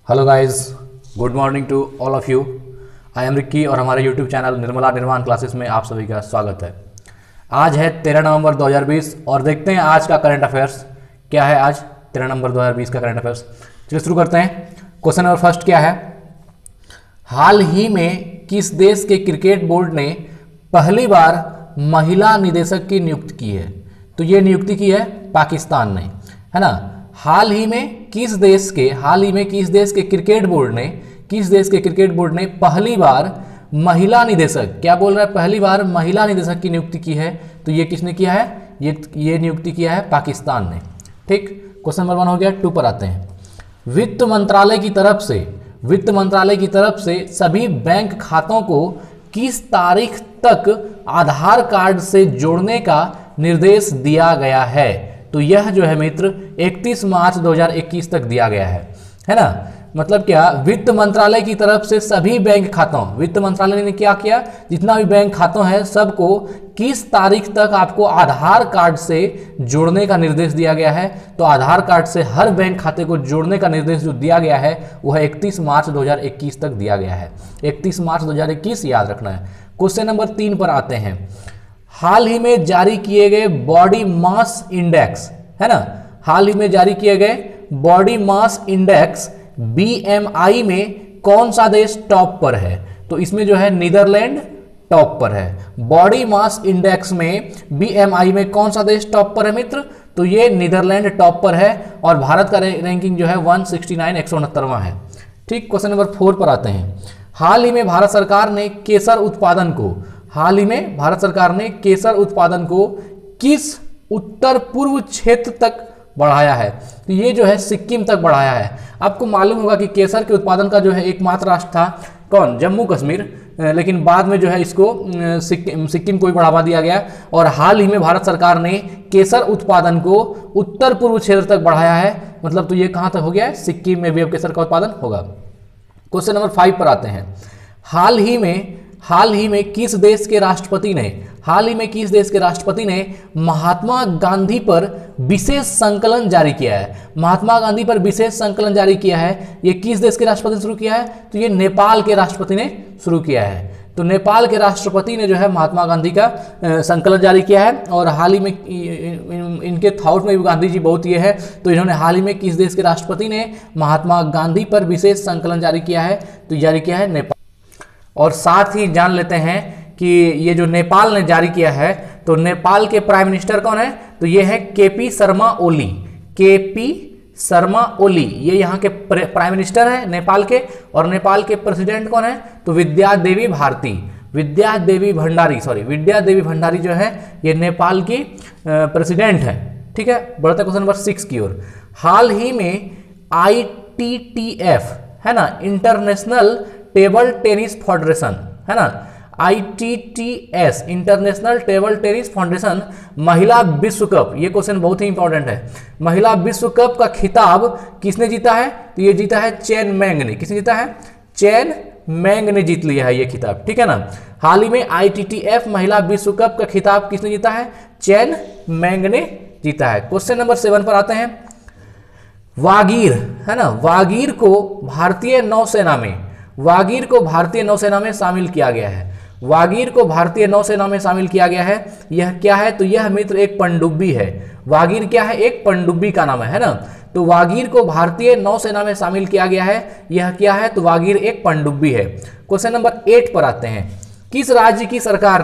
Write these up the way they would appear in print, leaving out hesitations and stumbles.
Hello guys, good morning to all of you. I am Ricky और हमारे YouTube channel Nirmala निर्माण classes में आप सभी का स्वागत है। आज है 13 नवंबर 2020 और देखते हैं आज का करंट अफेयर्स क्या है। आज 13 नवंबर 2020 का करंट अफेयर्स, चलिए शुरू करते हैं। क्वेश्चन नंबर फर्स्ट क्या है? हाल ही में किस देश के क्रिकेट बोर्ड ने पहली बार महिला निदेशक की नियुक्ति की है? तो ये नियुक्ति की है पाकिस्तान ने, है ना। हाल ही में किस देश के क्रिकेट बोर्ड ने पहली बार महिला निदेशक, क्या बोल रहा है, पहली बार महिला निदेशक की नियुक्ति की है? तो ये किसने किया है? ये नियुक्ति किया है पाकिस्तान ने। ठीक, क्वेश्चन नंबर 1 हो गया। 2 पर आते हैं। वित्त मंत्रालय की तरफ से सभी बैंक खातों को किस तारीख तक आधार कार्ड से जोड़ने का निर्देश दिया गया है? तो यह जो है मित्र 31 मार्च 2021 तक दिया गया है ना। मतलब क्या, वित्त मंत्रालय की तरफ से सभी बैंक खातों, वित्त मंत्रालय ने क्या किया, जितना भी बैंक खातों है सबको किस तारीख तक आपको आधार कार्ड से जोड़ने का निर्देश दिया गया है? तो आधार कार्ड से हर बैंक खाते को जोड़ने का निर्देश जो दिया गया है वह 31 मार्च 2021 तक दिया गया है। 31 मार्च 2021 याद रखना है। क्वेश्चन नंबर 3 पर आते हैं। हाल ही में जारी किए गए बॉडी मास इंडेक्स, है ना, हाल ही में जारी किए गए बॉडी मास इंडेक्स BMI में कौन सा देश टॉप पर है? तो इसमें जो है नीदरलैंड टॉप पर है। बॉडी मास इंडेक्स में BMI में कौन सा देश टॉप पर है मित्र? तो ये नीदरलैंड टॉप पर है और भारत का रैंकिंग जो है 169 169वां है। ठीक, क्वेश्चन नंबर 4 पर आते हैं। हाल ही में भारत सरकार ने केसर उत्पादन को किस उत्तर पूर्व क्षेत्र तक बढ़ाया है? तो ये जो है सिक्किम तक बढ़ाया है। आपको मालूम होगा कि केसर के उत्पादन का जो है एकमात्र राष्ट्र था कौन? जम्मू कश्मीर, लेकिन बाद में जो है इसको सिक्किम को भी बढ़ावा दिया गया और हाल ही में भारत सरकार ने केसर उत्पादन को उत्तर पूर्व क्षेत्र तक बढ़ाया है। मतलब तो ये कहाँ तक हो गया है? सिक्किम में भी अब केसर का उत्पादन होगा। क्वेश्चन नंबर 5 पर आते हैं। हाल ही में किस देश के राष्ट्रपति ने महात्मा गांधी पर विशेष संकलन जारी किया है? महात्मा गांधी पर विशेष संकलन जारी किया है, ये किस देश के राष्ट्रपति ने शुरू किया है? तो ये नेपाल के राष्ट्रपति ने शुरू किया है। तो नेपाल के राष्ट्रपति ने जो है महात्मा गांधी का संकलन जारी किया है और हाल ही में इनके थॉट में भी गांधी जी बहुत ये है, तो इन्होंने हाल ही में किस देश के राष्ट्रपति ने महात्मा गांधी पर विशेष संकलन जारी किया है? तो जारी किया है नेपाल। और साथ ही जान लेते हैं कि ये जो नेपाल ने जारी किया है, तो नेपाल के प्राइम मिनिस्टर कौन है? तो ये है KP शर्मा ओली, ये यहाँ के प्राइम मिनिस्टर हैं नेपाल के। और नेपाल के प्रेसिडेंट कौन है? तो विद्या देवी भंडारी जो है ये नेपाल की प्रेसिडेंट है। ठीक है, बढ़ते क्वेश्चन नंबर 6 की ओर। हाल ही में ITTF, है ना, इंटरनेशनल टेबल टेनिस फेडरेशन, है ना, ITTS international table tennis federation महिला विश्व कप, ये क्वेश्चन बहुत ही इंपॉर्टेंट है। महिला विश्व कप का खिताब किसने जीता है? तो ये जीता है चेन मैंग ने। किसने जीता है? चेन मैंग ने जीत लिया है ये खिताब। ठीक है ना। हाल ही में ITTF महिला विश्व कप का खिताब किसने जीता है? चेन मैंग ने जीता है। क्वेश्चन नंबर 7 पर आते हैं। वागीर, है ना, वागीर को भारतीय नौसेना में शामिल किया गया है। यह क्या है? तो यह मित्र एक पनडुब्बी है। वागीर क्या है? एक पनडुब्बी का नाम है ना। तो वागीर को भारतीय नौसेना में शामिल किया गया है। यह क्या है? तो वागीर एक पनडुब्बी है। क्वेश्चन नंबर 8 पर आते हैं। किस राज्य की सरकार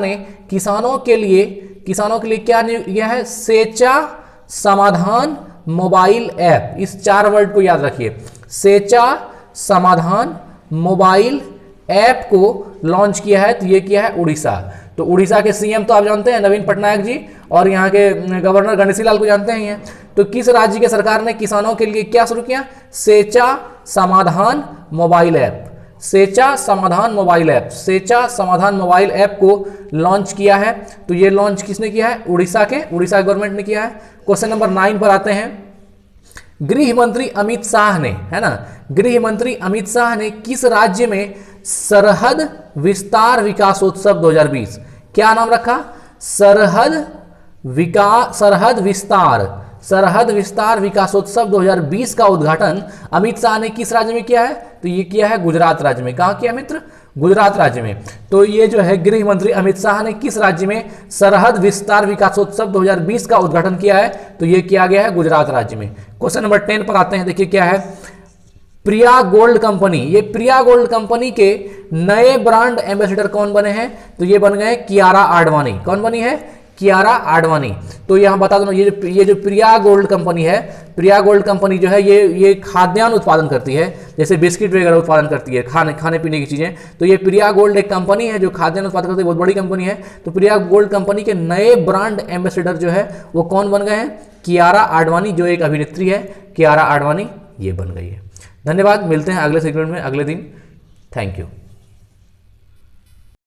ने किसानों के लिए क्या यह है? सेचा समाधान मोबाइल ऐप, इस 4 वर्ड को याद रखिए। सेचा समाधान मोबाइल ऐप को लॉन्च किया है। तो ये किया है उड़ीसा। तो उड़ीसा के CM तो आप जानते हैं नवीन पटनायक जी, और यहाँ के गवर्नर गणेशी लाल को जानते हैं। तो किस राज्य के सरकार ने किसानों के लिए क्या शुरू किया? सेचा समाधान मोबाइल ऐप को लॉन्च किया है। तो ये लॉन्च किसने किया है? उड़ीसा गवर्नमेंट ने किया है। क्वेश्चन नंबर 9 पर आते हैं। गृह मंत्री अमित शाह ने किस राज्य में सरहद विस्तार विकासोत्सव 2020 क्या नाम रखा? सरहद विस्तार सरहद विस्तार विकासोत्सव 2020 का उद्घाटन अमित शाह ने किस राज्य में किया है? तो ये किया है गुजरात राज्य में। कहाँ किया मित्र? गुजरात राज्य में। तो ये जो है गृह मंत्री अमित शाह ने किस राज्य में सरहद विस्तार विकासोत्सव 2020 का उद्घाटन किया है? तो ये किया गया है गुजरात राज्य में। क्वेश्चन नंबर 10 पर आते हैं। देखिए क्या है, प्रिया गोल्ड कंपनी, ये प्रिया गोल्ड कंपनी के नए ब्रांड एम्बेसडर कौन बने हैं? तो ये बन गए कियारा आडवाणी। कौन बनी है? कियारा आडवाणी। तो यहाँ बता दो, ये जो प्रिया गोल्ड कंपनी है, प्रिया गोल्ड कंपनी जो है ये खाद्यान्न उत्पादन करती है, जैसे बिस्किट वगैरह उत्पादन करती है, खाने पीने की चीज़ें। तो ये प्रिया गोल्ड एक कंपनी है जो खाद्यान्न उत्पादन करती है, बहुत बड़ी कंपनी है। तो प्रिया गोल्ड कंपनी के नए ब्रांड एम्बेसडर जो है वो कौन बन गए हैं? कियारा आडवाणी, जो एक अभिनेत्री है, कियारा आडवाणी ये बन गई है। धन्यवाद, मिलते हैं अगले सेगमेंट में अगले दिन। Thank you.